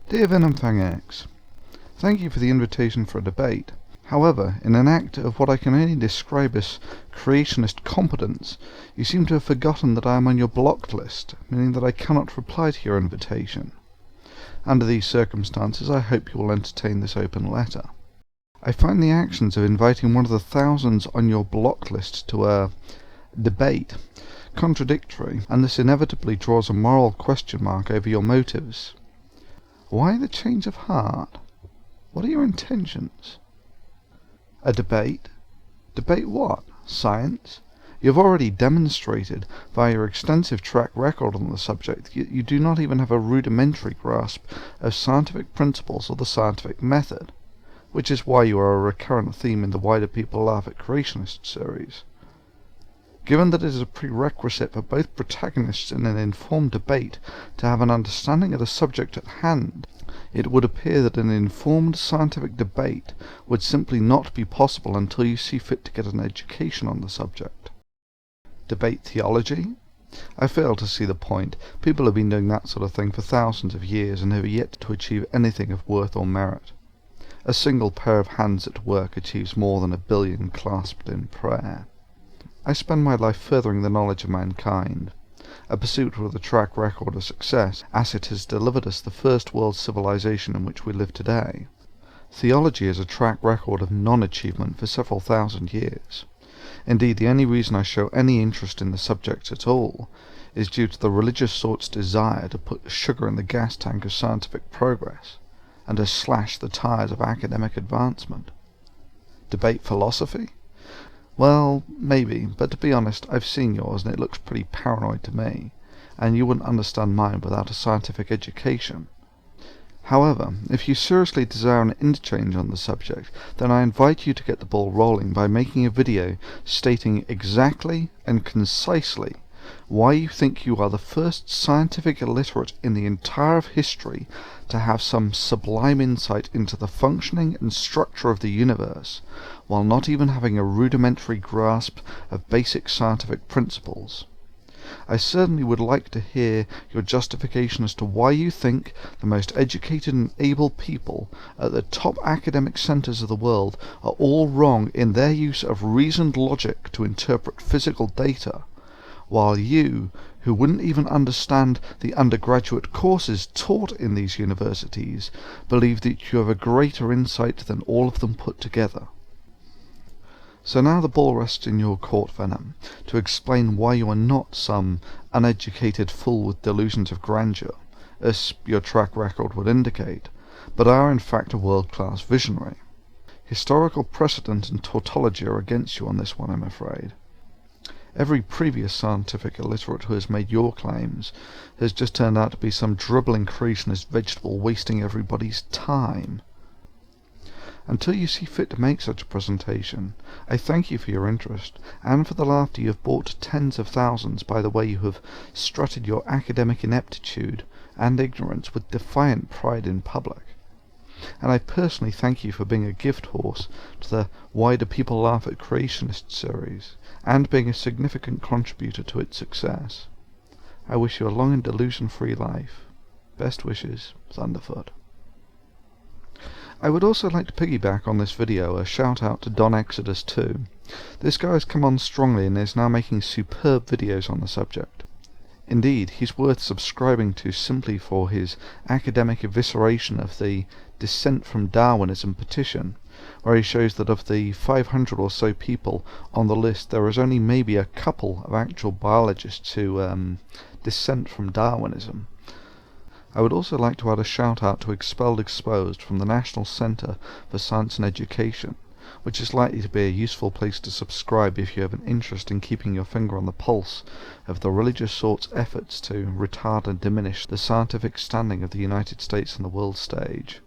Dear Venomfangx, thank you for the invitation for a debate. However, in an act of what I can only describe as creationist competence, you seem to have forgotten that I am on your blocked list, meaning that I cannot reply to your invitation. Under these circumstances, I hope you will entertain this open letter. I find the actions of inviting one of the thousands on your blocked list to a debate contradictory, and this inevitably draws a moral question mark over your motives. Why the change of heart? What are your intentions? A debate? Debate what? Science? You have already demonstrated, via your extensive track record on the subject, that you do not even have a rudimentary grasp of scientific principles or the scientific method, which is why you are a recurrent theme in the Why Do People Laugh at Creationist series. Given that it is a prerequisite for both protagonists in an informed debate to have an understanding of the subject at hand, it would appear that an informed scientific debate would simply not be possible until you see fit to get an education on the subject. Debate theology? I fail to see the point. People have been doing that sort of thing for thousands of years and have yet to achieve anything of worth or merit. A single pair of hands at work achieves more than 1 billion clasped in prayer. I spend my life furthering the knowledge of mankind, a pursuit with a track record of success, as it has delivered us the first world civilization in which we live today. Theology is a track record of non-achievement for several thousand years. Indeed, the only reason I show any interest in the subject at all is due to the religious sort's desire to put sugar in the gas tank of scientific progress, and to slash the tires of academic advancement. Debate philosophy? Well, maybe, but to be honest, I've seen yours and it looks pretty paranoid to me, and you wouldn't understand mine without a scientific education. However, if you seriously desire an interchange on the subject, then I invite you to get the ball rolling by making a video stating exactly and concisely why you think you are the first scientific illiterate in the entire of history to have some sublime insight into the functioning and structure of the universe, while not even having a rudimentary grasp of basic scientific principles. I certainly would like to hear your justification as to why you think the most educated and able people at the top academic centres of the world are all wrong in their use of reasoned logic to interpret physical data, while you, who wouldn't even understand the undergraduate courses taught in these universities, believe that you have a greater insight than all of them put together. So now the ball rests in your court, Venom, to explain why you are not some uneducated fool with delusions of grandeur, as your track record would indicate, but are in fact a world-class visionary. Historical precedent and tautology are against you on this one, I'm afraid. Every previous scientific illiterate who has made your claims has just turned out to be some dribbling creationist vegetable wasting everybody's time. Until you see fit to make such a presentation, I thank you for your interest, and for the laughter you have brought to tens of thousands by the way you have strutted your academic ineptitude and ignorance with defiant pride in public. And I personally thank you for being a gift horse to the Why Do People Laugh at Creationist series, and being a significant contributor to its success. I wish you a long and delusion-free life. Best wishes, Thunderfoot. I would also like to piggyback on this video a shout out to Don Exodus 2. This guy has come on strongly and is now making superb videos on the subject. Indeed, he's worth subscribing to simply for his academic evisceration of the Dissent from Darwinism petition, where he shows that of the 500 or so people on the list, there is only maybe a couple of actual biologists who dissent from Darwinism. I would also like to add a shout out to Expelled Exposed from the National Centre for Science and Education, which is likely to be a useful place to subscribe if you have an interest in keeping your finger on the pulse of the religious sort's efforts to retard and diminish the scientific standing of the United States on the world stage.